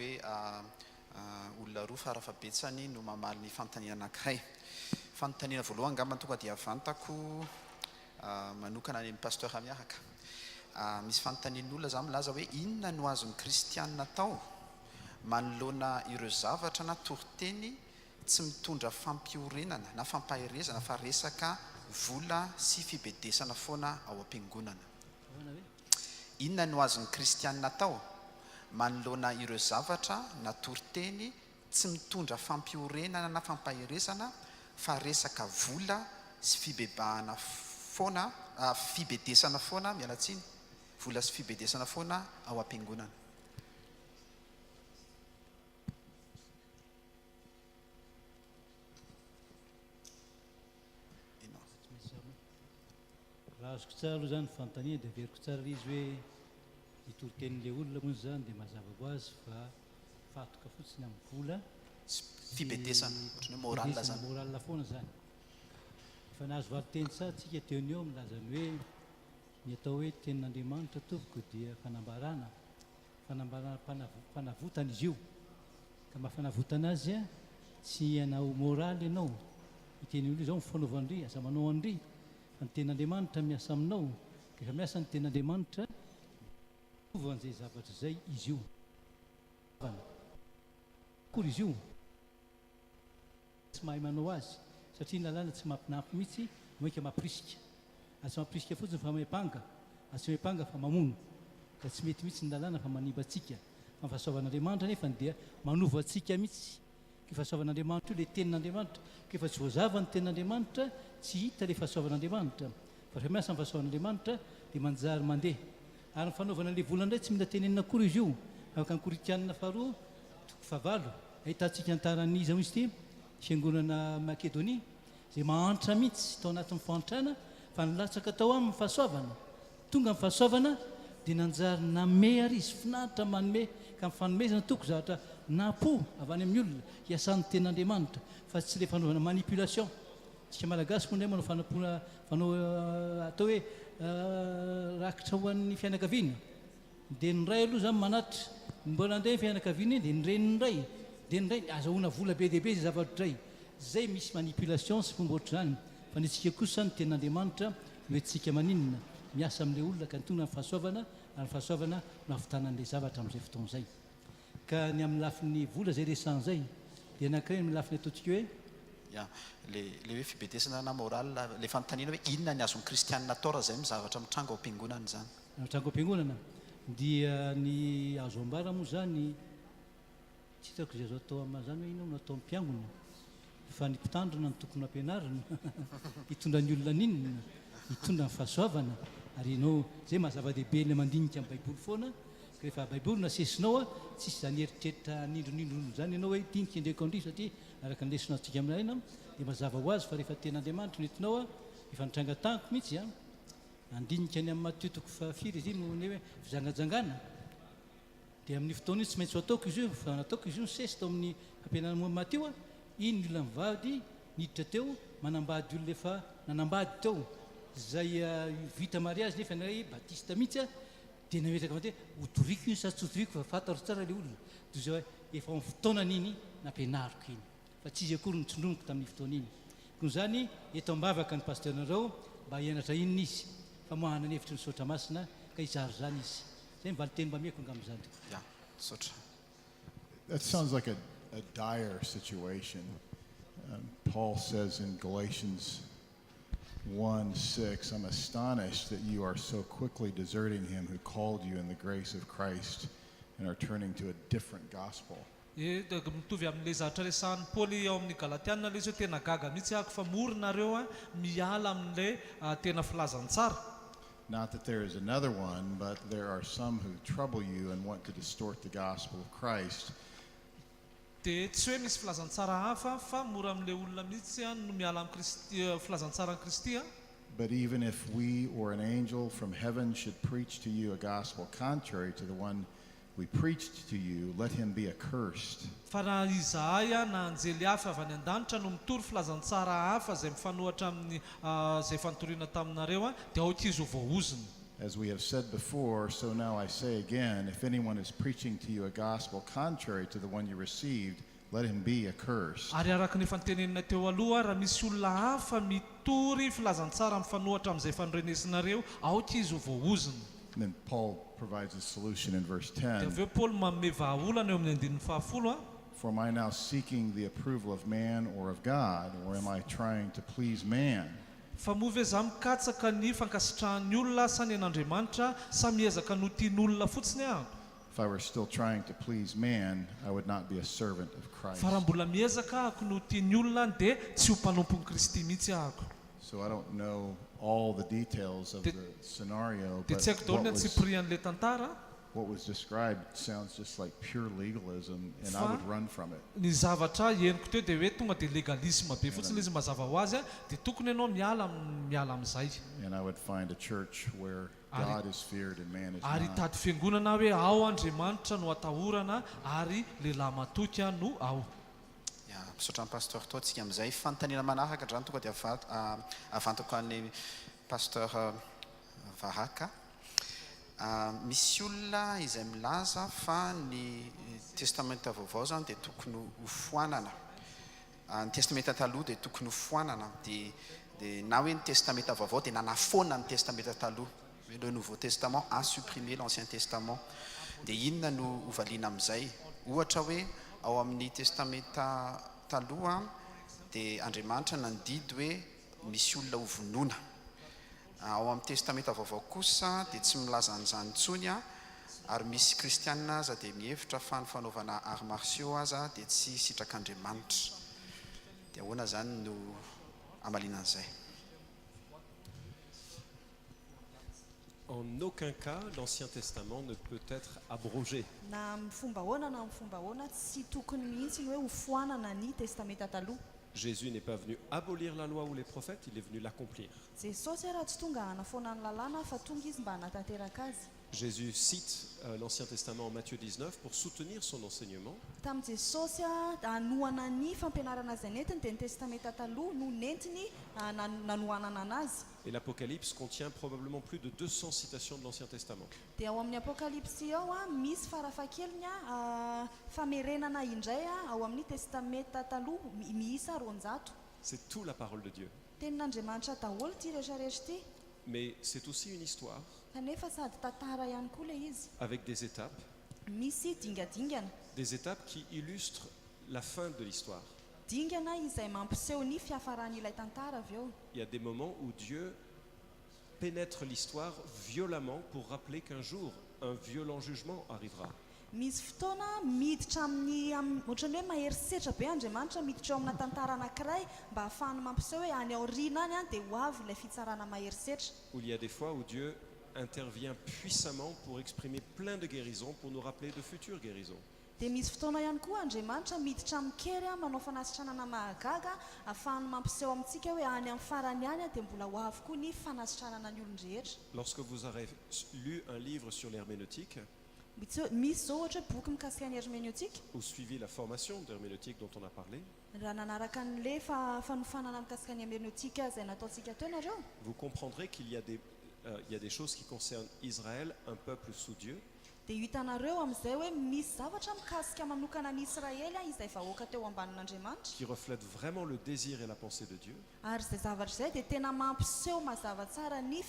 hoe olona roa farafabetsany no mamaly ny fanontaniana anankiray. Fanontaniana voalohany angamba tonga dia vantako manokana ny pasteur miaraka. Misy fanontanian'olona zany milaza hoe inona no azon'ny kristianina tao manoloana ireo zavatra na toriteny tsy mitondra fampiorenana na fampaherezana fa resaka vola sy fibedesana foana ao am-piangonana. Inona no azon'ny kristianina tao manoloana ireo zavatra na toriteny tsy mitondra fampiorenana na fampaherezana fa resaka vola sy fibebahana foana fibedesana foana mialatsiny vola sy fibedesana foana ao am-piangonana. Raha azoko tsara aloha zany fanontaniana dia veriko tsara izy hoe nitoriteny olona moa zany dia mazava ho azy fa fatoka fotsiny amin'ny vola fibedesana ohatran'ny moral zany. Moral foana zany. Fa nahazo valiteny tsara tsika teo ny eo milaza ny hoe ny atao hoe tenin'Andriamanitra tompoko dia fanambarana fanavotana izy io. Ka mahafanavotana azy tsy hanao moraly ianao. Iteny olo izao mifanaovandry aza manao andry fa ny tenin'Andriamanitra miasa aminao. Rehefa miasa ny tenin'Andriamanitra ovan'izay zavatra zay izy io. Kory izy io tsy mahay manao azy satria ny lalàna tsy mampinampy mihitsy moika mampirisika. Tsy mampirisika fotsiny fa mampanga, tsy mampanga fa mamono. Ka tsy mety mihitsy ny lalàna fa manimba atsika. Fa ny fahasoavan'Andriamanitra nefa dia manova atsika mihitsy. Ny fahasoavan'Andriamanitra io ilay tenin'Andriamanitra. Rehefa tsy voazava ny tenin'Andriamanitra tsy hita ilay fahasoavan'Andriamanitra. Fa rehefa miasa ny fahasoavan'Andriamanitra dia manjary mandeha. Ary ny fanaovana ilay vola indray tsy mila tenenina akory izy io. Afaka ny Korinthianina faharoa fahavalo ahitantsika antaran'iza izy ity fiangonana Makedonia izay mahantra mihitsy tao anatin'ny fahantrana fa nilatsaka tao amin'ny fahasoavana. Tonga amin'ny fahasoavana dia nanjary name ary izy finaritra manome ka mifanomezana toko zavatra napo avy any amin'ny olona hiasan'ny tenin'Andriamanitra fa tsy ilay fanaovana manipulation. Tsika malagasy moa indray manao fanao atao hoe rakitra ho an'ny fianakaviana. Dia ny ray aloha zany manatra mbola andeha fianakaviana dia ny reniny ray dia ny ray azahoana vola be dia be zay zavatra ray. Zay misy manipulation sy fomba ohatr'izany. Fa ny tsika kosa ny tenin'Andriamanitra hoe tsika maninona miasa amin'ilay olona ka tonga ny fahasoavana ary ny fahasoavana nahavitana an'ilay zavatra amin'izay fotoana izay. Ka ny amin'ny lafin'ny vola zay resan'izay dia anankiray amin'ny lafiny ataontsika hoe le hoe fibedesana na moral le fanontaniana hoe inona ny azon'ny kristianina tao raha zay mizavatra mitrango ao am-piangonana zany. Mitrango am-piangonana dia ny azo ambara moa zany tsy hitako izay azo atao amin'izany hoe inona no atao am-piangona fa ny mpitandrina ny tokony ampianarina hitondra ny olona ninona hitondra ny fahasoavana ary ianao zay mahazava-dehibe ny mandinika amin'ny baiboly foana. Rehefa baiboly nasesinao tsisy zany eritreritra nindronindrony zany ianao hoe dinika indreko andry satria araka ny lesona antsika amin'irayna dia mazava ho azy fa rehefa tenin'Andriamanitra no entinao efa nitranga tanko mihitsy andinika ny amin'ny Matteo toko fahafiry izy io no hoe fizangajangana dia amin'ny fotoana io tsy maintsy ho ataoko izy io fa nataoko izy io nisesy tao amin'ny ampianarana Matteo iny ny olona mivady niditra teo manambady olona efa nanambady teo zay vita mariazy nefa nay batista mihitsy dia nametraka fa hotoriko iny sa tsy hotoriko fa fantaro tsara ilay olona toy izay hoe efa amin'ny fotoanan'iny nampianariko iny fa tsy izy akory nitsondromiko tamin'ny fotoana iny. Koa zany eto ambavaka ny pasteurnareo mba hianatra inona izy fa mohana ny hevitry ny saotra masina ka izary zany izy zay mivaly mba mieko angam'izany. Saotra. That sounds like a dire situation. Paul says in Galatians 1:6, I'm astonished that you are so quickly deserting him who called you in the grace of Christ and are turning to a different gospel. Mitovy amin'ilay zavatra resahan'ny Paoly ao amin'ny Galatiana ilay izy hoe tena gaga mihitsy ako fa moronareo miala amin'ilay tena filazantsara. Not that there is another one, but there are some who trouble you and want to distort the gospel of Christ. Dia tsy hoe misy filazantsara hafa fa mora amin'ilay olona mihitsy no miala amin'ny filazantsara ny Kristy. But even if we or an angel from heaven should preach to you a gospel contrary to the one we preached to you, let him be accursed. Fa raha izahay na anjely hafa avy any an-danitra no mitory filazantsara hafa zay mifanohatra amin'ny zay fanotoriana taminareo dia aoka izy ho voaoziny. As we have said before, so now I say again, if anyone is preaching to you a gospel contrary to the one you received, let him be accursed. Ary araka ny fantenenina teo aloha raha misy olona hafa mitory filazantsara mifanohatra amin'izay fanorenesinareo aoka izy ho voaoziny. And then Paul provides a solution in verse Dia 10. aveo Paoly manome vahaolana eo amin'ny 10 For am I now seeking the approval of man or of God, or am I trying to please man? fa moa ve zaho mikatsaka ny fankasitrahan'ny olona sa ny an'Andriamanitra sa miezaka no tian'olona fotsiny aho? If I were still trying to please man, I would not be a servant of Christ. Fa raha mbola miezaka ahako no tian'ny olona dia tsy ho mpanompon'i Kristy mihitsy ahako. So I don't know all the details of the scenario, Dia but tsy haiko daholo ny antsipirian'ilay tantara. what was described sounds just like pure legalism, and I would run from it. Ny zavatra henoko teo dia hoe tonga dia legalisme be fotsiny izy mazava ho azy dia tokony ianao miala amin'izay. And I would find a church where God is feared and man is Ary not. tady fiangonana hoe ao Andriamanitra no atahorana ary lehilahy matoka no ao. Ya, misaotra ny pasteur toantsika amin'izay fanontaniana manaraka drano tonga dia avantako an'ny pasteur Varaka. Misy olona izay milaza fa ny testamenta vaovao zany dia tokony ho foanana. Ny testamenta taloha dia tokony ho foanana. Dia na hoe ny testamenta vaovao dia nanafona ny testamenta taloha. Le Nouveau Testament a supprimé l'Ancien Testament. Dia inona no hovaliana amin'izay? Ohatra hoe ao amin'ny testamenta taloha dia Andriamanitra nandidy hoe misy olona ho vonoina. Ao amin'ny testamenta vaovao kosa dia tsy milaza an'izany intsony ary misy kristianina aza dia mihevitra fa ny fanaovana arts martiaux aza dia tsy sitrak'Andriamanitra. Dia ahoana zany no amaliana an'izay? En aucun cas, l'Ancien Testament ne peut être abrogé. Na amin'ny fomba ahoana na amin'ny fomba ahoana tsy tokony mihitsy ny hoe ho foanana ny testamenta taloha. Jésus n'est pas venu abolir la loi ou les prophètes, il est venu l'accomplir. Jesosy raha tsy tonga hanafoana ny lalàna fa tonga izy mba hanatanteraka azy. Jésus cite l'Ancien Testament en Matthieu 19 pour soutenir son enseignement. Tamin'i Jesosy hanohana ny fampianarana izay nentiny dia ny testamenta taloha no nentiny nanohanana anazy. Et l'Apocalypse contient probablement plus de 200 citations de l'Ancien Testament. Dia ao amin'ny apokalipsy ao misy farafahakeliny famerenana indray ao amin'ny testamenta taloha miisa 200. C'est tout la parole de Dieu. Tenin'Andriamanitra daholo ity rehetrarehetra ity. Mais c'est aussi une histoire Kanefa sady tantara ihany koa ilay izy. avec des étapes. Misy dingadingana. Des étapes qui illustrent la fin de l'histoire. Dingana izay mampiseho ny fiafaran'ilay tantara avy eo. Il y a des moments où Dieu pénètre l'histoire violemment pour rappeler qu'un jour, un violent jugement arrivera. Misy fotoana miditra amin'ny ohatran'ny hoe maherisetra be Andriamanitra miditra eo amina tantara anankiray mba ahafahany mampiseho hoe any aoriana any dia ho avy ilay fitsarana maherisetra. Où il y a des fois où Dieu intervient puissamment pour exprimer plein de guérisons, pour nous rappeler de futures guérisons. Dia misy fotoana ihany koa Andriamanitra miditra mikery manao fanasitranana mahagaga ahafahany mampiseho amintsika hoe any amin'ny farany any dia mbola ho avy koa ny fanasitranana ny olon-drehetra. Lorsque vous aurez lu un livre sur l'herméneutique Misy zao ohatra boky mikasika ny herméneutique ou suivi la formation d'herméneutique dont on a parlé, raha nanaraka an'ilay fanofanana mikasika ny herméneutique izay nataontsika teo ianareo, vous comprendrez qu'il y a des choses qui concernent Israël, un peuple sous Dieu, dia hitanareo amin'izay hoe misy zavatra mikasika manokana ny Israely izay vahoaka teo ambanin'Andriamanitra qui reflètent vraiment le désir et la pensée de Dieu. ary izay zavatra izay dia tena mampiseho mazava tsara ny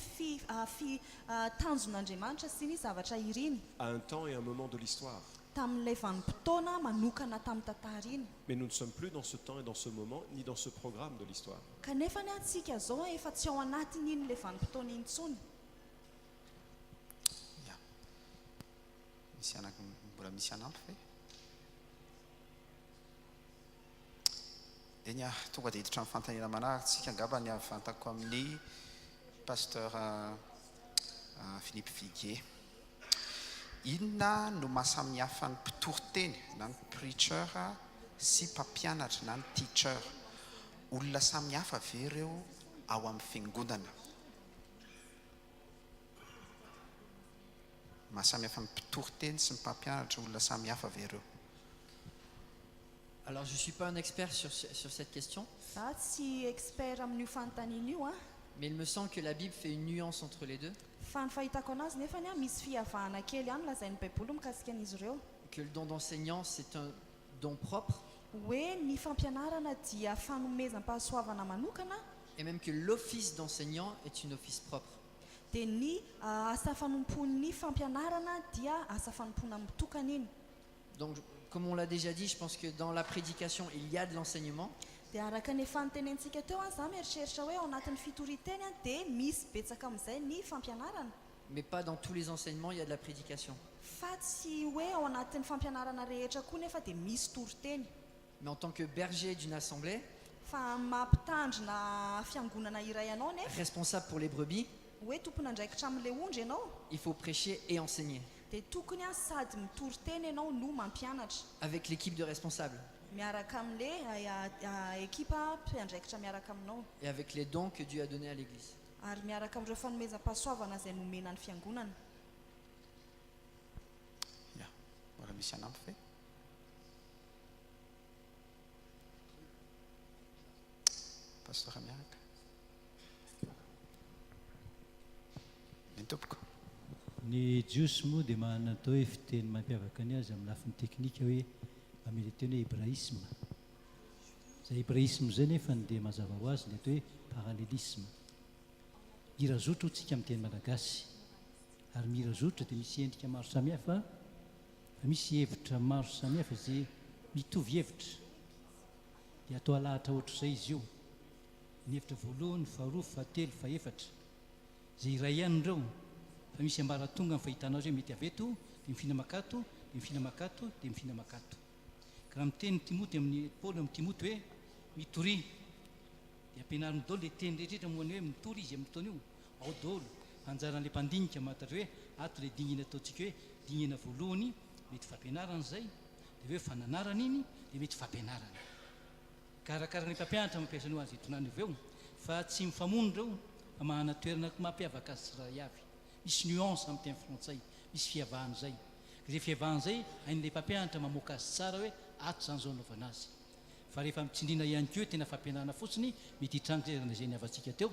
tanjon'Andriamanitra sy ny zavatra iriny À un temps et un moment de l'histoire. tamin'ilay vanim-potoana manokana tamin'ny tantara iny. Mais nous ne sommes plus dans ce temps et dans ce moment, ni dans ce programme de l'histoire. Kanefa ny antsika zao efa tsy ao anatiny iny ilay vanim-potoana iny intsony. Ya. Mbola misy anampy ve? Eny tonga dia hiditra amin'ny fanontaniana manaraka tsika angamba ny avantako amin'ny pasteur Philippe Viguier. Inona no mahasamihafa ny mpitoroteny na ny preacher sy mpampianatra na ny teacher? Olona samihafa ve ireo ao amin'ny fiangonana? Mahasamihafa ny mpitoroteny sy ny mpampianatra olona samihafa ve ireo? Alors, je ne suis pas un expert sur cette question, Za tsy expert amin'io fanontaniana io mais il me semble que la Bible fait une nuance entre les deux. fa ny fahitako anazy nefany a misy fihavahana kely ihany lazain'ny baiboly mikasika an'izy ireo Que le don d'enseignant, c'est un don propre, hoe ny fampianarana dia fanomezam-pahasoavana manokana et même que l'office d'enseignant est une office propre. dia ny asa fanompon'ny fampianarana dia asa fanompona mitokana iny. Donc, comme on l'a déjà dit, je pense que dans la prédication, il y a de l'enseignement, dia araka ny fanotenentsika teo a za mieritreritra hoe ao anatin'ny fitoriteny a dia misy betsaka amin'izay ny fampianarana mais pas dans tous les enseignements, il y a de la prédication. fa tsy hoe ao anatin'ny fampianarana rehetra koa nefa dia misy toriteny. Mais en tant que berger d'une assemblée, Fa mampitandrina fiangonana iray ianao nefa responsable pour les brebis, hoe tompona andraikitra amin'ilay ondry ianao il faut prêcher et enseigner dia tokony a sady mitoriteny ianao no mampianatra avec l'équipe de responsables miaraka amin'le ekipa mpiandraikitra miaraka aminao et avec les dons que Dieu a donnés à l'Église. ary miaraka amin'ireo fanomezam-pahasoavana izay nomena ny fiangonana. Ya, mbola misy anampy ve? Pastora miaraka. Ny tompoko. Ny jiosy moa dia manana atao hoe fiteny mampiavaka ny azy amin'ny lafiny teknika hoe amely teny hoe hébraïsme. Izay hébraïsme izay nefa dia mazava ho azy ny atao hoe parallélisme. Mirazotra tsika amin'ny teny malagasy ary mirazotra dia misy endrika maro samihafa fa misy hevitra maro samihafa izay mitovy hevitra dia atao alahatra ohatr'izay izy io. Ny hevitra voalohany, faharoa, fahatelo, fahaefatra izay iray ihany ireo fa misy ambaratonga ny fahitana azy hoe mety aveto dia mifina makato dia mifina makato dia mifina makato. Ka raha miteny Timoty amin'ny Paoly amin'ny Timoty hoe mitory dia ampianariny daholo le teny rehetrarehetra moany hoe mitory izy amin'ny fotoana io ao daholo anjaran'ilay mpandinika mahantatra hoe ato ilay dingina ataontsika hoe dingina voalohany mety fampianarana izay dia hoe fananarana iny dia mety fampianarana karakara ny mpampianatra mampiasa ny ho azy itonany avy eo fa tsy mifamono ireo fa manana toerana mampiavaka azy tsiray avy. Misy nuance amin'ny teny frantsay, misy fihavahana izay. Izay fihavahana izay hain'ilay mpampianatra mamoaka azy tsara hoe ato izany izao anaovana azy. Fa rehefa mitsindriana ihany koa tena fampianarana fotsiny mety hitranga izay niavantsika teo,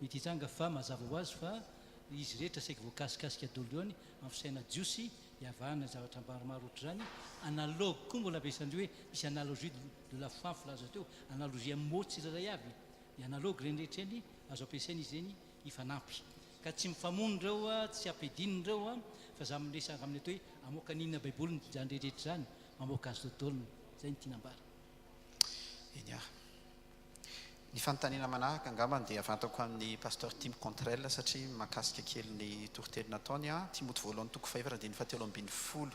mety hitranga fa mazava ho azy fa izy rehetra saika voakasikasika daholo eo any amin'ny fisaina jiosy hiavahana zavatra maromaro ohatr'izany. Analogue koa mbola ampiasandreo hoe misy analogie de la foi filaza teo, analogie amin'ny mot tsirairay avy. Ny analogue reny rehetra eny azo ampiasaina izy eny hifanampy. Ka tsy mifamono ireo tsy ampidinina ireo fa za miresaka amin'ny atao hoe amoaka ninona baiboly zany rehetrarehetra zany mamoaka azy tontolony zay ny tianambara. Eny ah. Ny fanontaniana manaraka angambany dia avantako amin'ny pasteur Tim Contrel satria mahakasika kely ny toriteny nataony a Timoty voalohany toko fahaefatra dia ny fahatelo ambin'ny folo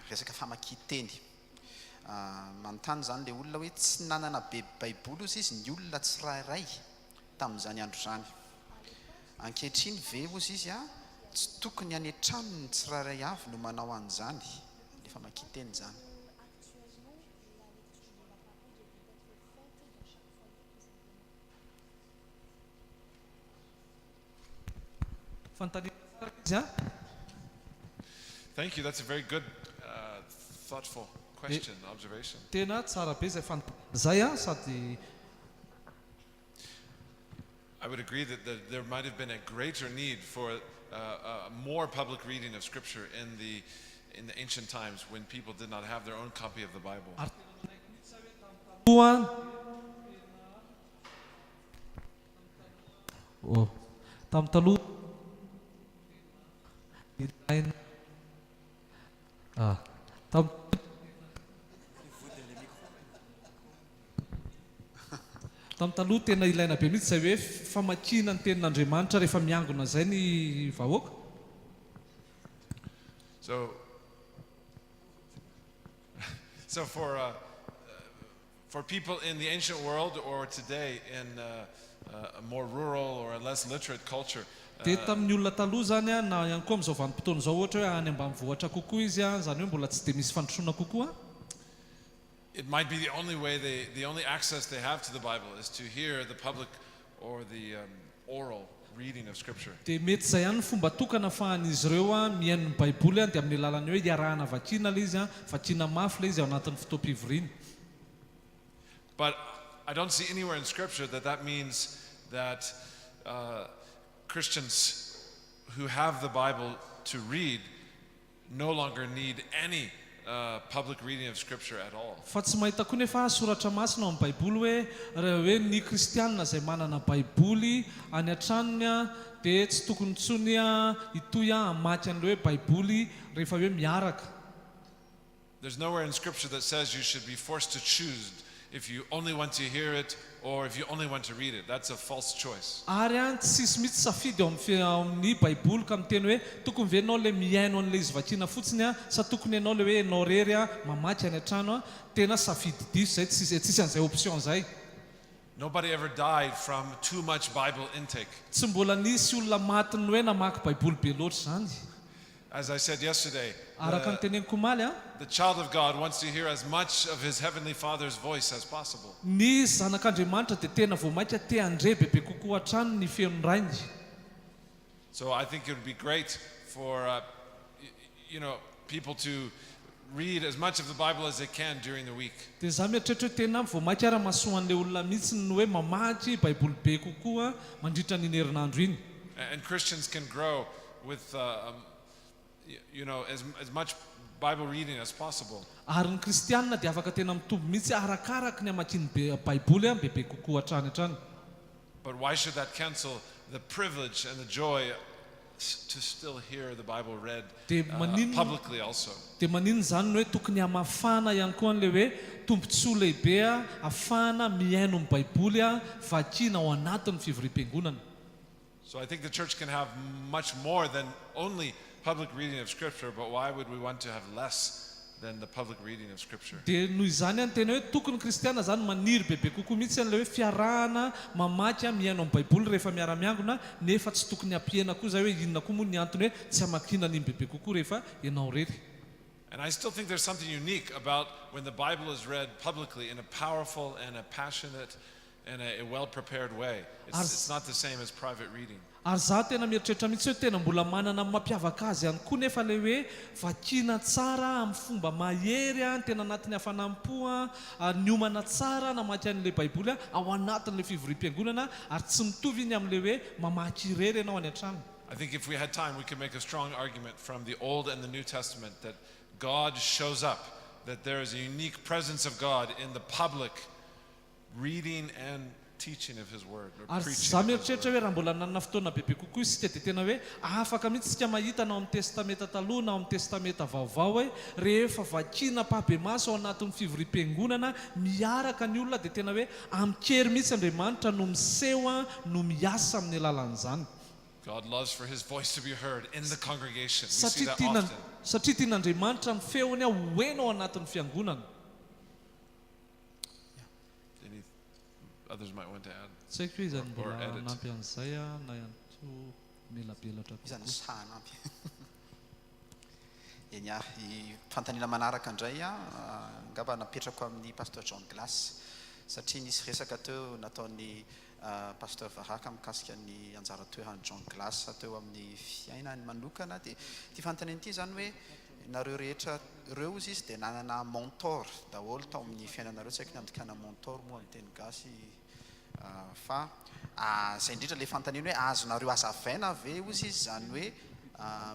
resaka famakian-teny. Manontany zany le olona hoe tsy nanana be baiboly ozy izy ny olona tsirairay tamin'izany andro zany. Ankehitriny ve ozy izy tsy tokony any an-trano ny tsirairay avy no manao an'izany ny famakian-teny zany. Thank you. That's a very good, thoughtful question, observation. Tena tsara be zay zay sady I would agree that there might have been a greater need for more public reading of Scripture in the ancient times when people did not have their own copy of the Bible. Tamin'ny taloha tena ilaina be mihitsy zay hoe famakina ny tenin'Andriamanitra rehefa miangona zay ny vahoaka. So for people in the ancient world or today in a more rural or a less literate culture, dia tamin'ny olona taloha zany na ihany koa amin'izao vanim-potoana izao ohatra hoe any ambanivohitra kokoa izy zany hoe mbola tsy dia misy fandrosoana kokoa. It might be the only way the only access they have to the Bible is to hear the public or the oral reading of Scripture. Dia mety zay ihany fomba tokana ahafahan'izy ireo mihaino ny baiboly dia amin'ny lalany hoe iarahana vakina le izy vakina mafy le izy ao anatin'ny fotoam-pivoriana. But I don't see anywhere in Scripture that means that Christians who have the Bible to read no longer need any public reading of Scripture at all. fa tsy mahita koa nefa soratra masina ao amin'ny baiboly hoe raha hoe ny kristianina izay manana baiboly any an-tranony a dia tsy tokony ntsony a hitoy a hamaky an'ilay hoe baiboly rehefa hoe miaraka. There's nowhere in Scripture that says you should be forced to choose if you only want to hear it or if you only want to read it. That's a false choice. Ary a tsisy mitsy safidy ao amin'ny baiboly ka miteny hoe tokony ve ianao le miaino an'ilay izy vakiana fotsiny a sa tokony ianao le hoe ianao rery a mamaky any an-trano a tena safidy diso zay tsisy an'izay option zay. Nobody ever died from too much Bible intake. Tsy mbola nisy olona matiny hoe namaky baiboly be loatra zany. As I said yesterday, Araka ny teneniko omaly a the child of God wants to hear as much of his heavenly Father's voice as possible. ny zanak'Andriamanitra dia tena vao mainka te andre bebe kokoa hatrany ny feon'ny rainy. So I think it would be great for people to read as much of the Bible as they can during the week. Dia za mieritreritra hoe tena vao mainka ara mahasoan'ilay olona mihitsy ny hoe mamaky baiboly be kokoa mandritra ny herinandro iny. And Christians can grow with as much Bible reading as possible. Ary ny kristianina dia afaka tena mitombo mihitsy arakaraka ny hamakiany baiboly a bebe kokoa hatrany hatrany. But why should that cancel the privilege and the joy to still hear the Bible read publicly also? Dia maninona zany hoe tokony hamafana ihany koa an'ilay hoe tombontsoa lehibe a afahana miaino ny baiboly a vakiana ao anatin'ny fivoriam-piangonana. So I think the church can have much more than only public reading of Scripture, but why would we want to have less than the public reading of Scripture? Dia noho izany any tena hoe tokony kristiana zany maniry bebe kokoa mihitsy an'ilay hoe fiarahana mamaky a miaino amin'ny baiboly rehefa miara-miangona nefa tsy tokony ampiana koa zay hoe inona koa moa ny antony hoe tsy hamakina an'iny bebe kokoa rehefa ianao rery. And I still think there's something unique about when the Bible is read publicly in a powerful and a passionate and a well-prepared way. It's not the same as private reading. Ary za tena mieritreritra mihitsy hoe tena mbola manana mampiavaka azy ihany koa nefa le hoe vakiana tsara amin'ny fomba mahery a tena anatin'ny hafanampo a ny omana tsara namaky an'ilay baiboly ao anatin'ilay fivoriam-piangonana ary tsy mitovy iny amin'ilay hoe mamaky irery ianao any an-trano. I think if we had time, we could make a strong argument from the Old and the New Testament that God shows up, that there is a unique presence of God in the public reading and teaching of His Word, or Ary preaching za of His mieritreritra Word. hoe raha mbola nanana fotoana bebe kokoa isika dia tena hoe afaka mihitsy isika mahita na ao amin'ny testameta taloha na ao amin'ny testameta vaovao hoe rehefa vakiana pabe maso ao anatin'ny fivoriam-piangonana miaraka ny olona dia tena hoe amikery mihitsy Andriamanitra no miseho a no miasa amin'ny alalan'izany. God loves for His voice to be heard in the congregation. We see that often. Satria tian'Andriamanitra ny feony a hoeno ao anatin'ny fiangonana. Others might want to add. Tsy haiko hoe izany Or mbola edit. nampy an'izay a na ihany koa melabelatra izany kokoa. sahanampy eny a i fantaniana manaraka indray a angamba napetrako amin'ny pasteur John Glass satria nisy resaka teo nataon'ny pasteur Varaka mikasika ny anjara-toeran'ny John Glass teo amin'ny fiainany manokana dia ty fantaniana ity zany hoe nareo rehetra ireo izy dia nanana mentor daholo tao amin'ny fiainanareo tsy haiko ny andikana mentor moa amin'ny teny gasy fa zay indrindra le fantaniana hoe azonareo azavaina ve ozy izy zany hoe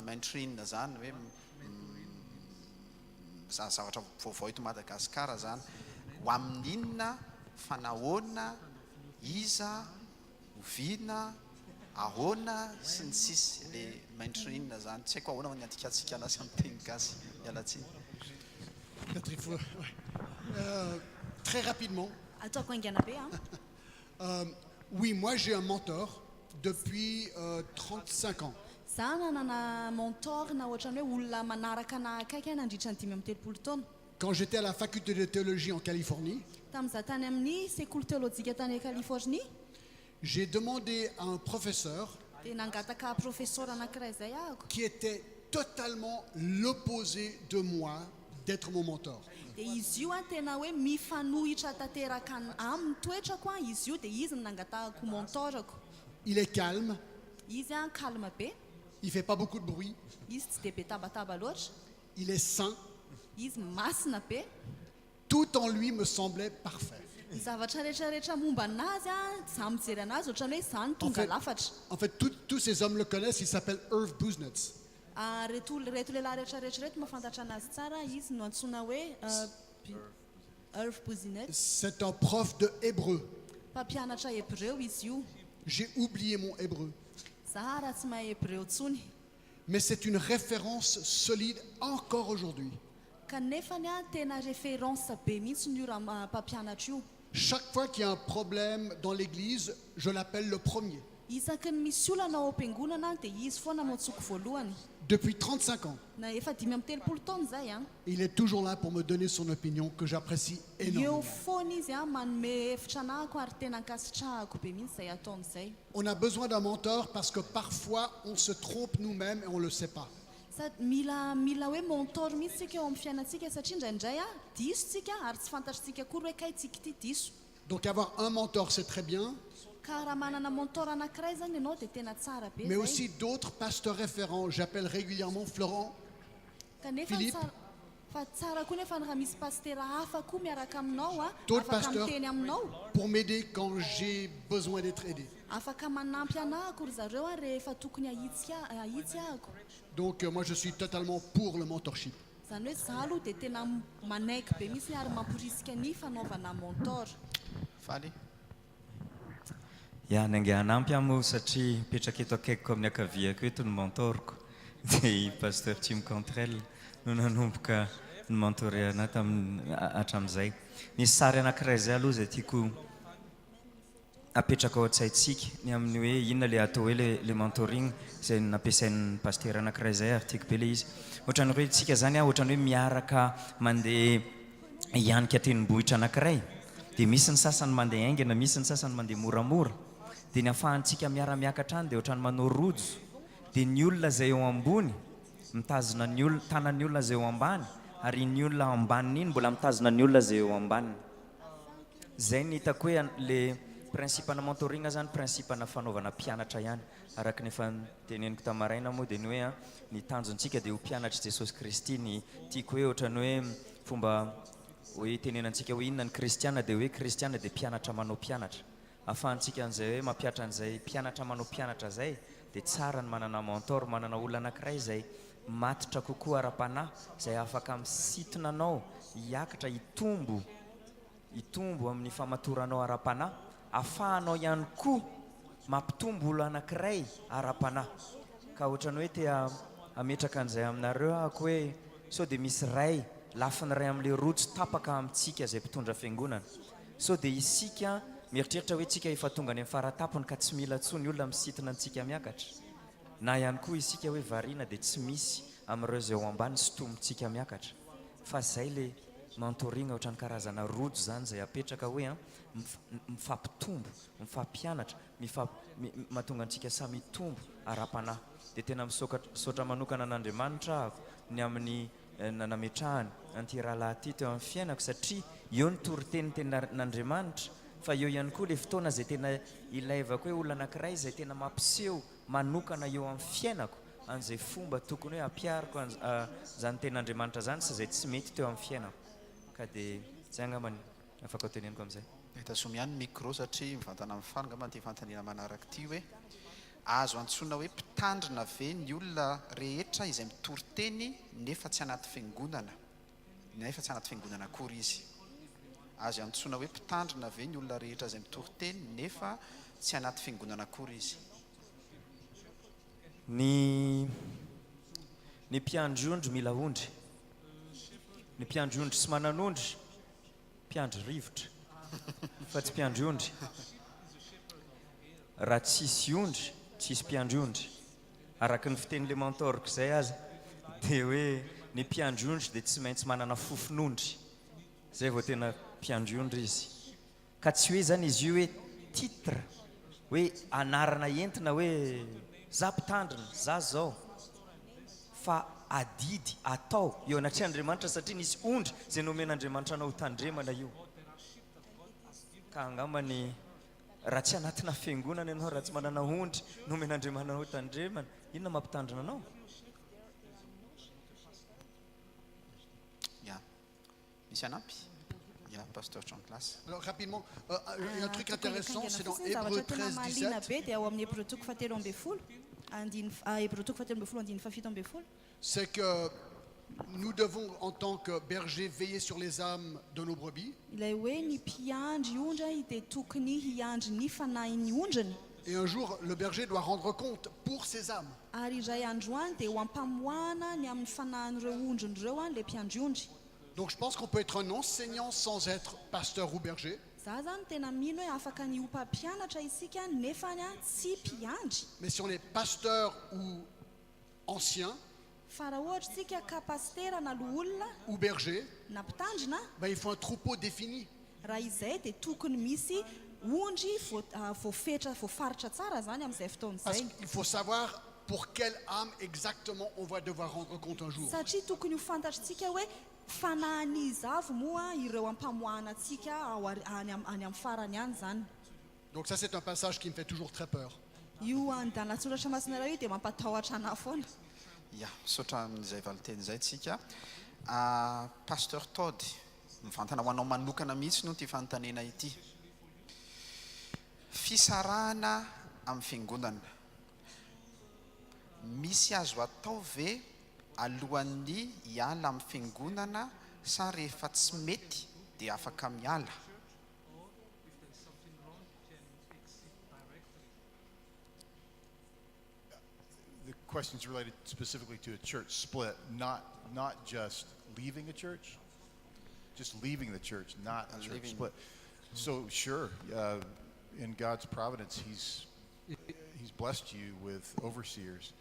mainstream zany hoe zavatra vaovao eto Madagasikara zany ho amin'inona fanahoana iza oviana ahoana sy ny sisy le mainstream zany tsy haiko ahoana ny andikatsika anazy amin'ny teny gasy mialatsiny. Peut-être il faut. Ouais. Très rapidement. ataoko haingana be a Oui, moi j'ai un mentor depuis 35 ans. za nanana mentor na ohatrany hoe olona manaraka na akaiky nandritra ny 5 taona. Quand j'étais à la faculté de théologie en Californie, Tamin'izaho tany amin'ny sekoly teolojika tany Californie j'ai demandé à un professeur dia nangataka professeur anankiray zay ahako qui était totalement l'opposé de moi d'être mon mentor. dia izy io a tena hoe mifanohitra tanteraka amin'ny toetrako a izy io dia izy no nangatahako mentorako. Il est calme, Izy a calme be, il fait pas beaucoup de bruit, izy tsy dia be tabataba loatra, il est sain, izy masina be, tout en lui me semblait parfait. ny zavatra rehetrarehetra momba anazy a za mijery anazy ohatrany hoe zany tonga lafatra En fait, tous ces hommes le connaissent, il s'appelle Irv Buznetz. reto lehilahy rehetrarehetra reto mahafantatra anazy tsara izy no antsoina hoe Irv Buznetz C'est un prof de hébreu. mpampianatra hébreu izy io J'ai oublié mon hébreu. za raha tsy mahay hébreu tsony Mais c'est une référence solide encore aujourd'hui. kanefany a tena référence be mihitsy ny io raha mpampianatra io Chaque fois qu'il y a un problème dans l'église, je l'appelle le premier. isaky ny misy olana ao am-piangonana dia izy foana no antsoko voalohany Depuis 35 ans. na efa 5 taona zay a Il est toujours là pour me donner son opinion que j'apprécie eo énormément. foana izy a manome hevitra anahako ary tena ankasitrahako be mihitsy zay ataony zay On a besoin d'un mentor parce que parfois on se trompe nous-mêmes et on ne le sait pas. mila hoe mentor mihitsy tsika eo amin'ny fiainantsika satria indraindray a diso tsika ary tsy fantatritsika kory hoe kaitsika ity diso Donc avoir un mentor, c'est très bien, ka raha manana mentor anankiray zany ianao dia tena tsara be mais zay. aussi d'autres pasteurs référents. J'appelle régulièrement Florent, kanefa Philippe. fa tsara koa nefa raha misy pastera hafa koa miaraka aminao a D'autres afaka pasteurs. miteny aminao pour m'aider quand j'ai besoin d'être aidé. afaka manampy anahako ry zareo a rehefa tokony ahitsy ahako Donc moi je suis totalement pour le mentorship. zany hoe za aloha dia tena manaiky be mihitsy ary mamporisika ny fanaovana mentor faly ia nange hanampy amo satria mipetraka eto akaikiko amin'ny akaviako eto ny mentorko dia i pasteur Tim Cantrell no nanomboka ny mentoré ana hatramin'izay nisy sary anankiray zay aloha zay tiako apetraka ao an-tsaintsika ny amin'ny hoe inona le atao hoe le mentoring zay nampiasain'ny pasteur anankiray zay ary tiako be le izy ohatrany hoe tsika zany a ohatrany hoe miaraka mandeha hianika tendrombohitra anankiray dia misy ny sasany mandeha aingana misy ny sasany mandeha moramora dia ny ahafahantsika miara-miakatra any dia ohatrany manao rojo dia ny olona zay eo ambony mitazona ny tanan'ny olona zay eo ambany ary ny olona ambaniny iny mbola mitazona ny olona zay eo ambaniny zay ny hitako hoe le principe na mentoring zany principe na fanaovana mpianatra ihany araka ny efa teneniko tamaraina moa dia ny hoe ny tanjontsika dia ho mpianatra Jesosy Kristy ny tiako hoe ohatrany hoe fomba hoe tenenantsika hoe inona ny kristiana dia hoe kristiana dia mpianatra manao mpianatra ahafahantsika an'izay hoe mampiatra an'izay mpianatra manao mpianatra zay dia tsara ny manana mentor manana olona anankiray zay matotra kokoa ara-panahy zay afaka misintona anao hiakatra hitombo amin'ny famatoranao ara-panahy ahafahanao ihany koa mampitombo olo anankiray ara-panahy ka ohatrany hoe tia ametraka an'izay aminareo ahako hoe sao dia misy ray lafiny ray amin'le rojo tapaka amintsika zay mpitondra fiangonana sao dia isika mieritreritra hoe tsika efa tonga any amin'ny faratapony ka tsy mila tsony olona misintona antsika miakatra na ihany koa isika hoe variana dia tsy misy amin'ireo zay ao ambany sy tombontsika miakatra fa zay le mentoring ohatrany karazana rojo zany zay apetraka hoe mifampitombo mifampianatra mahatonga antsika samy tombo ara-panahy dia tena misaotra manokana an'Andriamanitra ahako ny amin'ny nanametrahany antirahalahy ty teo amin'ny fiainako satria eo ny toritenyten'Andriamanitra fa eo ihany koa le fotoana zay tena ilaivako hoe olona anankiray zay tena mampiseho manokana eo amin'ny fiainako an'izay fomba tokony hoe ampiariko zany ten'Andriamanitra zany sy zay tsy mety teo amin'ny fiainako ka dia zay angambany afaka teneniko amin'izay tazomy ihany micro satria mivantana amin'ny fany ngamba ty fantaniana manaraka ty hoe azo antsoina hoe mpitandrina ve ny olona rehetra izay mitoriteny nefa tsy anaty fiangonana akory izy azo antsoina hoe mpitandrina ve ny olona rehetra izay mitoriteny nefa tsy anaty fiangonana akory izy ny mpiandry ondry mila ondry ny mpiandry ondry sy manan'ondry mpiandry rivotra fa tsy mpiandry ondry raha tsisy ondry tsisy mpiandry ondry araka ny fiten'le mentorko zay aza dia hoe ny mpiandry ondry dia tsy maintsy manana fofon'ondry zay vao tena mpiandry ondry izy ka tsy hoe zany izy io hoe titre hoe anarana entina hoe za mpitandrina za zao fa adidy atao eo anatria Andriamanitra satria nisy ondry zay nomen'Andriamanitra anao tandremana io ka angambany raha tsy anatina fiangonana ianao raha tsy manana ondry nomen'Andriamanitra anao tandremana inona mampitandrina anao ya misy anampy Yeah, pasteur John Class. Alors rapidement, il y a un truc Tokony intéressant, akangana c'est dans fotsiny, zavatra Hébreu tena 13, mahaliana 17. be dia ao amin'ny Hébreu toko fahatelo amby folo Hébreu toko fahatelo amby folo andiny fafito amby folo C'est que nous devons, en tant que bergers, veiller sur les âmes de nos brebis. ilay hoe ny mpiandry ondra dia tokony hiandry ny fanahin'ny ondrany. Et un jour, le berger doit rendre compte pour ses âmes. Ary iray andro any dia ho ampamoana ny amin'ny fanahin'ireo ondron'ireo any le mpiandry ondry. Donc je pense qu'on peut être un enseignant sans être pasteur ou berger. Za zany tena mino hoe afaka ny ho mpampianatra isika nefa ny tsy mpiandry. Mais si on est pasteur ou ancien Fa raha ohatra tsika kapastera na loholona ou berger, na mpitandrina, ben, il faut un troupeau défini. raha izay dia tokony misy ondry voafaritra tsara zany amin'izay fotoana Parce izay. qu'il faut savoir pour quelle âme exactement on va devoir rendre compte un jour. Satria tokony ho fantatritsika hoe fanahaniza avy moa ireo ampamoahana antsika any amin'ny farany any zany. Donc ça c'est un passage qui me fait toujours très peur. Io andalatsoratra masina raha io dia mampatahotra anahy foana. Ya, saotra amin'izay valiteny izay tsika. Pasteur Todd, mivantana ho anao manokana mihitsy no ty fanontaniana ity. Fisarahana amin'ny fiangonana. Misy azo atao ve alohan'ny hiala amin'ny fiangonana sa rehefa tsy mety dia afaka miala? The question is related specifically to a church split, not just leaving a church, just leaving the church, not a church leaving. split. So sure, in God's providence, He's blessed you with overseers,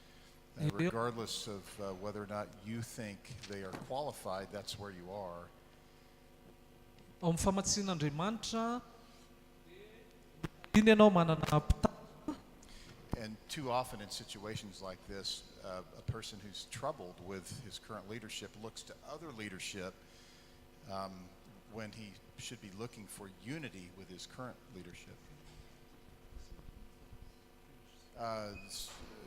regardless of whether or not you think they are qualified. That's where you are. Ao amin'ny famatsian'Andriamanitra iny ianao manana And too often in situations like this, a person who's troubled with his current leadership looks to other leadership when he should be looking for unity with his current leadership.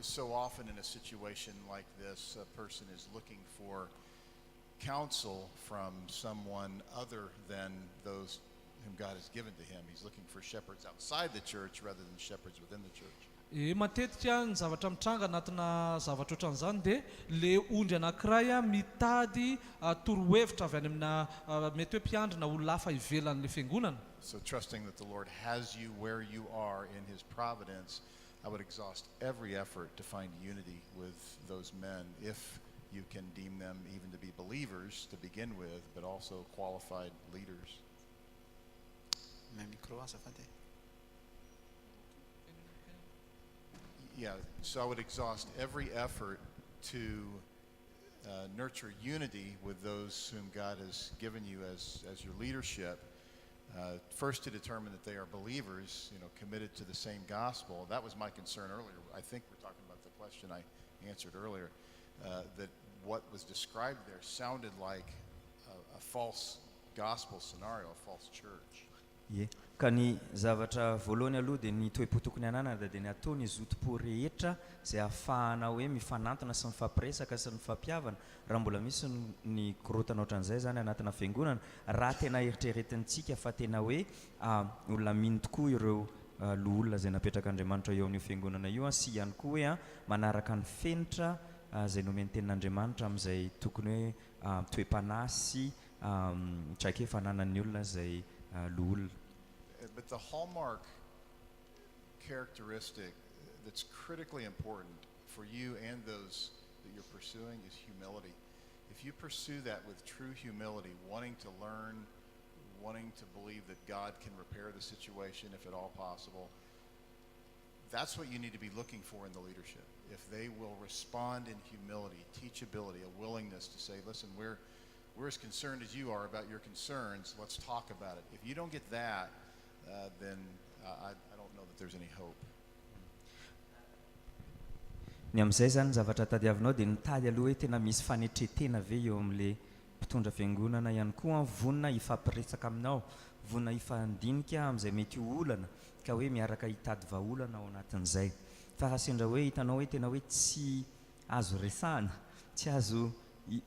So often in a situation like this, a person is looking for counsel from someone other than those whom God has given to him. He's looking for shepherds outside the church rather than shepherds within the church. Matetika ny zavatra mitranga anatina zavatra ohatran'izany dia le ondry anankiray mitady torohevitra avy any amina mety hoe mpiandry na olona hafa ivelan'le fiangonana. So trusting that the Lord has you where you are in His providence, I would exhaust every effort to find unity with those men if you can deem them even to be believers to begin with, but also qualified leaders. Yeah, so I would exhaust every effort to nurture unity with those whom God has given you as your leadership. First, to determine that they are believers, committed to the same gospel. That was my concern earlier. I think we're talking about the question I answered earlier, that what was described there sounded like a false gospel scenario, a false church. Ye. Ka ny zavatra voalohany aloha dia ny toe-po tokony ananana dia ny atao ny zotom-po rehetra izay ahafahana hoe mifanantona sy mifampiresaka sy mifampiavana raha mbola misy ny korotana ohatran'izay zany anatina fiangonana raha tena eritreretintsika fa tena hoe olona mino tokoa ireo loholona izay napetraka Andriamanitra eo amin'io fiangonana io sy ihany koa hoe manaraka ny fenitra izay nomeny tenin'Andriamanitra amin'izay tokony hoe toe-panahy sy traike fananan'ny olona izay loholona. But the hallmark characteristic that's critically important for you and those that you're pursuing is humility. If you pursue that with true humility, wanting to learn, wanting to believe that God can repair the situation if at all possible, that's what you need to be looking for in the leadership. If they will respond in humility, teachability, a willingness to say, listen, we're as concerned as you are about your concerns, let's talk about it. If you don't get that, then I don't know that there's any hope. Ny amin'izay zany zavatra tadiavinao dia nitady aloha hoe tena misy fanetretena ve eo amin'le mpitondra fiangonana ihany koa vonina hifampiresaka aminao, vonina hifandinika amin'izay mety ho olana ka hoe miaraka hitady vahaolana ao anatin'izay. Fa raha sendra hoe hitanao hoe tena hoe tsy azo resahana, tsy azo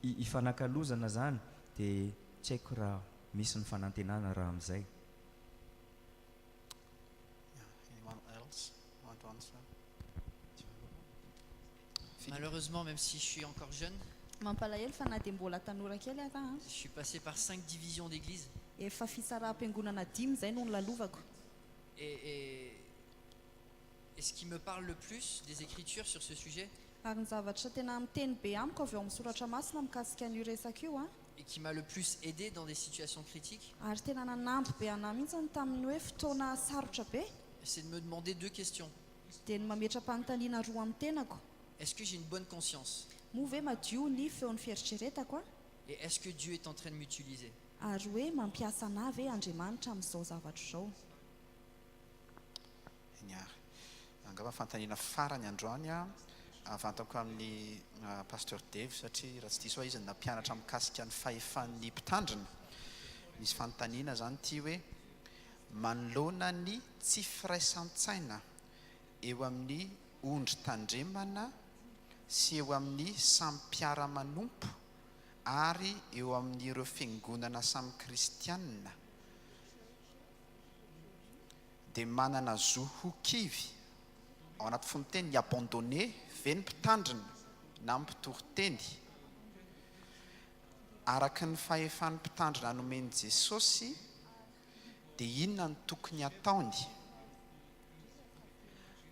ifanakalozana zany dia tsy haiko raha misy ny fanantenana raha amin'izay. Anyone else want to answer? Malheureusement, même si je suis encore jeune, mampalahelo fa na dia mbola tanora kely aho a je suis passé par 5 divisions d'église. efa fitsaraam-piangonana 5 zay no nolalovako. Et ce qui me parle le plus des Écritures sur ce sujet, ary ny zavatra tena miteny be amiko avy eo amin'ny soratra masina mikasika an'io resaka io a et qui m'a le plus aidé dans des situations critiques, ary tena nanampy be anahy mihitsiny tamin'ny hoe fotoana sarotra be c'est de me demander 2 questions. dia ny mametra-panontaniana roa amin'ny tenako. Est-ce que j'ai une bonne conscience? moa ve madio ny feon'ny fieritreretako a Et est-ce que Dieu est en train de m'utiliser? ary hoe mampiasa anahy ve Andriamanitra amin'izao zavatra izao. Inyary angamba fantaniana farany androany a avantako amin'ny pasteur Dave satria raha tsy diso izy nampianatra mikasika ny fahefan'ny mpitandrina. Misy fanontaniana zany ty hoe manoloana ny tsy firaisan-tsaina eo amin'ny ondry tandremana sy eo amin'ny samy mpiara-manompo ary eo amin'ireo fiangonana samy kristianina dia manana zo ho kivy ao anaty fonoteny ny abandonné ve ny mpitandrina na mpitoroteny araka ny fahefan'ny mpitandrina nomeny Jesosy dia inona ny tokony ataony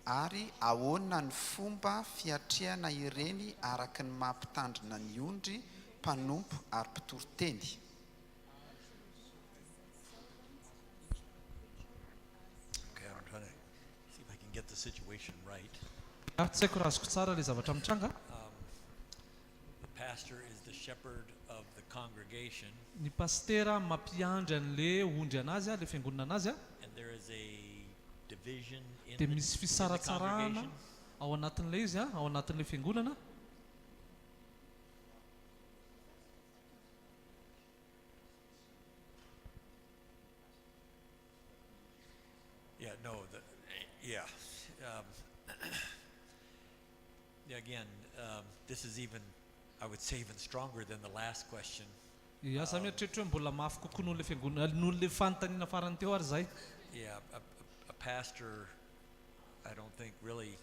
ary ahoana ny fomba fiatrehana ireny araka ny mahampitandrina ny ondry mpanompo ary mpitoroteny. Okay, I'm trying to see if I can get the situation right. Tsy haiko raha azoko tsara le zavatra mitranga. The pastor is the shepherd of the congregation, Ny pastera mampiandry an'le ondry anazy le fiangonana anazy and there is a division in dia the, misy in the fisaratsarana congregation. ao anatin'le izy ao anatin'le fiangonana. Yeah, no, yeah. Yeah, again, this is even, I would say, even stronger than the last question. Ia za mieritreritra hoe mbola mafy kokoa noho le fiangonana noho le fanontaniana farany teo ary zay. Yeah, a pastor, I don't think really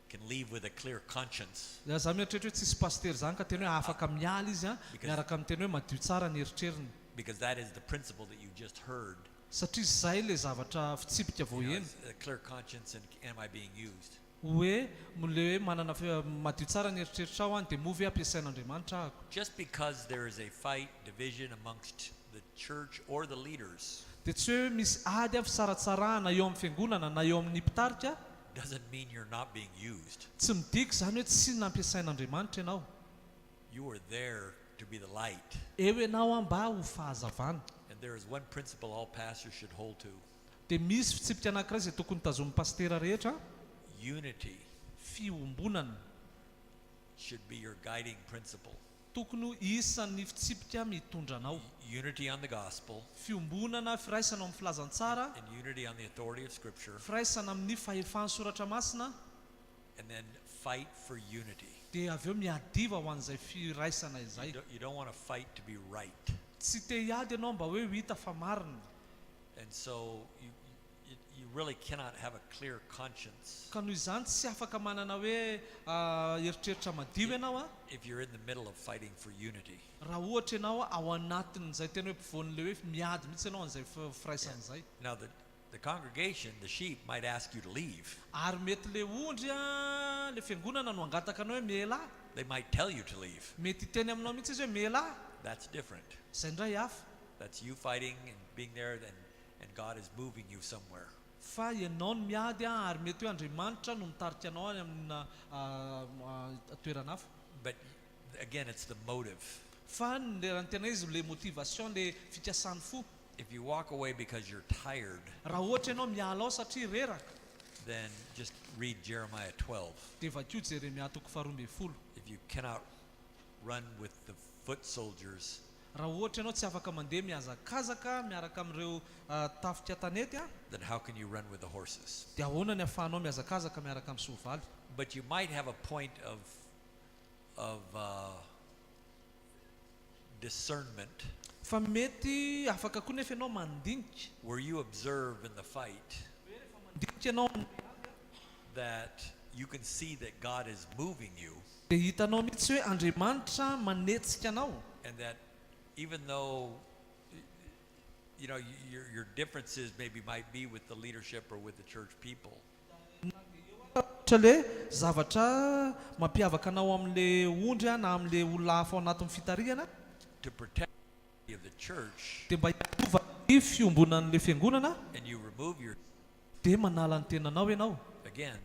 can leave with a clear conscience. Ia za mieritreritra hoe tsisy paster zany ka teny hoe afaka miala izy miaraka amin'ny teny hoe madio tsara ny eritreriny. Because that is the principle that you just heard. Satria zay le zavatra fitsipika vao You know, eny a clear conscience and am I being used? hoe le hoe manana madio tsara ny eritreritra ao any dia moa ve ampiasain'Andriamanitra ahako. Just because there is a fight, division amongst the church or the leaders Dia tsy hoe misy ady fisaratsarana eo amin'ny fiangonana na eo amin'ny mpitarika doesn't mean you're not being used. tsy midika zany hoe tsy nampiasain'Andriamanitra ianao. You are there to be the light. Eo ianao mba ho fahazavana. And there is one principle all pastors should hold to. Dia misy fitsipika anankiray izay tokony tazomin'ny pastera rehetra. Unity Fiombonana should be your guiding principle. tokony ho isan'ny fitsipika mitondra anao. Unity on the gospel Fiombonana firaisana amin'ny filazantsara, and unity on the authority of scripture, firaisana amin'ny fahefan'ny soratra masina, and then fight for unity. dia avy eo miadiva ho an'izay firaisana izay. You don't want to fight to be right. Tsy te hiady ianao mba hoe ho hita fa marina. And so you really cannot have a clear conscience Ka noho izany tsy afaka manana hoe eritreritra madio ianao if you're in the middle of fighting for unity. raha ohatra ianao ao anatin'izay tena hoe mpivoan'le hoe miady mihitsy ianao an'izay firaisan'izay. Now the congregation, the sheep, might ask you to leave. Ary mety le ondry le fiangonana no angataka anao hoe miela. They might tell you to leave. Mety teny aminao mihitsy izy hoe miela. That's different. Izay indray hafa. That's you fighting and being there, and God is moving you somewhere. Fa ianao no miady ary mety hoe Andriamanitra no mitarika anao any amina toerana hafa. But again, it's the motive. Fa le tena izy le motivation le fikasany fo. If you walk away because you're tired, Raha ohatra ianao miala ao satria reraka, then just read Jeremiah 12. dia vakio Jeremia 12. If you cannot run with the foot soldiers, Raha ohatra ianao tsy afaka mandeha mihazakazaka miaraka amin'ireo tafika tanety then how can you run with the horses? dia ahoana ny ahafahanao mihazakazaka miaraka amin'ny soavaly. But you might have a point of discernment fa mety afaka koa nefa ianao mandinika where you observe in the fight mandinika ianao that you can see that God is moving you, dia hitanao mihitsy hoe Andriamanitra manetsika anao, and that even though you know your differences maybe might be with the leadership or with the church people, ohatra le zavatra mampiavaka anao amin'le ondry na amin'le olona hafa ao anatin'ny fitariana, to protect of the church, dia mba hiova ny fiombonan'le fiangonana and you remove your, dia manala ny tenanao ianao. again,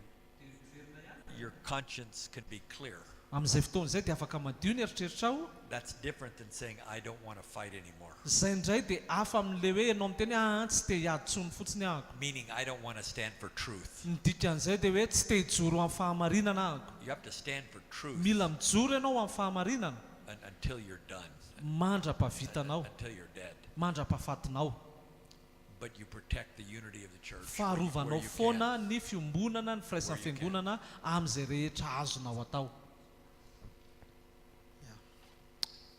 your conscience can be clear. Amin'izay fotoana izay dia afaka madio ny eritreritrao. That's different than saying I don't want to fight anymore. Izay indray dia hafa amin'le hoe ianao miteny tsy te hiady tsony fotsiny ahako. Meaning I don't want to stand for truth. Ny dikan'izay dia hoe tsy te hijoro amin'ny fahamarinana ahako. You have to stand for truth Mila mijoro ianao amin'ny fahamarinana until you're done, mandra-pavitanao, until you're dead. mandra-pahafatinao. But you protect the unity of the church. Faharovanao foana ny fiombonana, ny firaisan'ny fiangonana amin'izay rehetra azonao atao.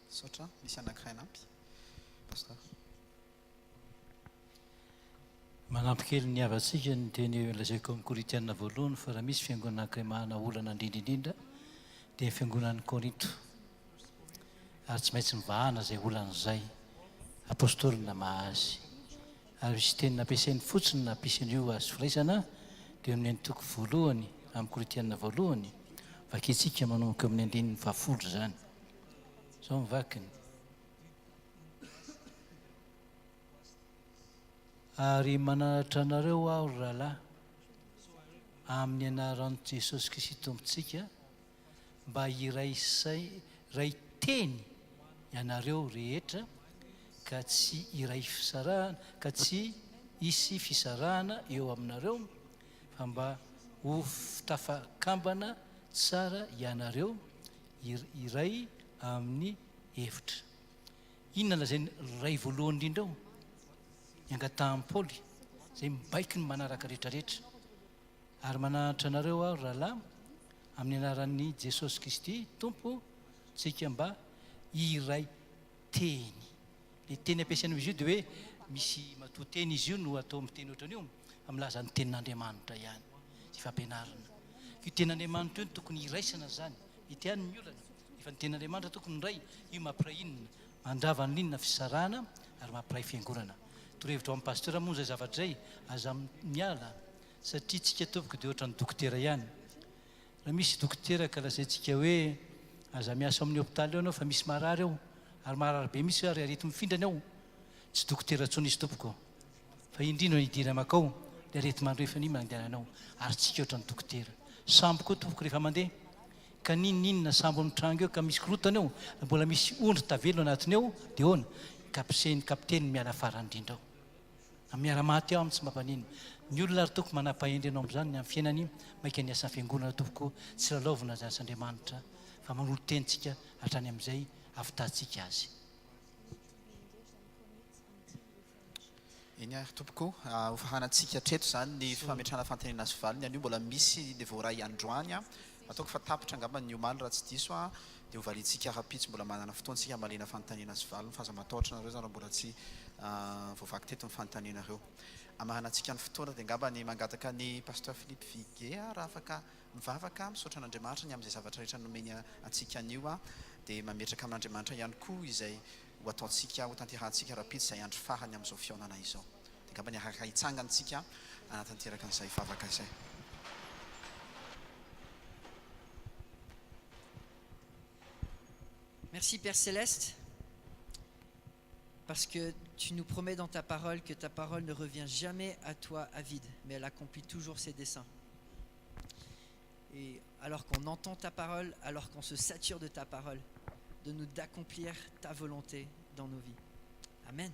Saotra misy anankiray anampy pastor. Manampy kely ny havantsika ny teny lazaiko amin'ny Koritiana voalohany fa raha misy fiangonana anankiray mahana olana indrindraindrindra dia fiangonan'ny Korinto, ary tsy maintsy mivahana izay olana izay apôstôly na mahazy, ary misy teny nampiasainy fotsiny nampiasan'io azy firaisana dia amin'ny antoko voalohany amin'ny Koritiana voalohany, vakitsika manomboka amin'ny andininy 10 zany. Zao mivakiny. Ary manaratra anareo aho rahalahy amin'ny anaran'i Jesosy Kristy Tompontsika mba iray teny ianareo rehetra ka tsy iray fisarahana, ka tsy hisy fisarahana eo aminareo fa mba ho tafakambana tsara ianareo iray amin'ny hevitra. Inona lazainy ray voalohany indrindra ao niangatahan'i Paoly izay mibaiky ny manaraka rehetrarehetra, ary manaratra anareo aho rahalahy amin'ny anaran'ny Jesosy Kristy Tompo tsika mba iray teny. Le teny ampiasaina izy io dia hoe misy matoa-teny izy io no atao amin'ny teny ohatran'ioamilaza ny tenin'Andriamanitra ihany sy fampianarana. Io tenin'Andriamanitra io no tokony iraisana zany, itian'ny olana efa ny tenin'Andriamanitra tokony iray, io mampiray inona mandrava ny inona fisarahana ary mampiray fiangonana. Torevitra ao amin'ny pasteur moa zay zavatra zay aza miala satria tsika tompoko dia ohatran'ny dokotera ihany. Raha misy dokotera ka lazaintsika hoe aza miasa amin'ny hôpitaly eo anao fa misy marary eo ary marary be misy ary arety mifindrany ao, tsy dokotera tsony izy tompoko fa indrindra ny idira makao dia arety mandroefa ny mandehananao, ary tsika ohatran'ny dokotera. Sambo koa tompoko rehefa mandeha ka ninona sambo amin'ny trango eo ka misy korotana eo, mbola misy ondry tavelo anatiny eo dia hoana kapiteny miala farany indrindra ao, miara maty ao amin'ny tsy mampanino. Ny olona ary toko manam-pahendry anao amin'izany ny amin'ny fiainany maika ny asan'ny fiangonana tompoko tsy lalaovina zany s'Andriamanitra fa manolo tenitsika hatrany amin'izay afitantsika azy. Iny ary tompoko hofahanantsika treto zany ny fametrahana fantenena sy valiny, anio mbola misy le voaray androany ataoko fa tapitra angamba ny omaly raha tsy diso dia hovalintsika rapitsy mbola manana fotoantsika malena fantanena sy valiny fa aza matahotra nareo zany raha mbola tsy voavaky teto ny fantanenareo. Amahanantsika ny fotoana dia angamba ny mangataka ny pasteur Philippe Viguet raha afaka mivavaka misaotra an'Andriamanitra ny amin'izay zavatra rehetra nomeny antsika anio dia mametraka amin'Andriamanitra ihany koa izay ho ataontsika ho tanterahantsika rapitsy izay andro farany amin'izao fiaonana izao. Dia angamba ny araka hitsangantsika anatanteraka an'izay vavaka izay. Merci Père Céleste, parce que tu nous promets dans ta parole que ta parole ne revient jamais à toi à vide, mais elle accomplit toujours ses desseins. Et alors qu'on entend ta parole, alors qu'on se sature de ta parole, de nous d'accomplir ta volonté dans nos vies. Amen.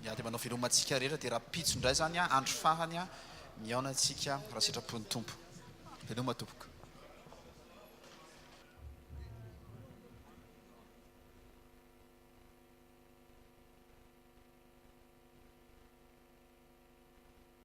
Dia manao velomantsika rehetra dia raha pitso indray zany andro farany miaona antsika raha sitrapon'ny tompo. Veloma tompoko.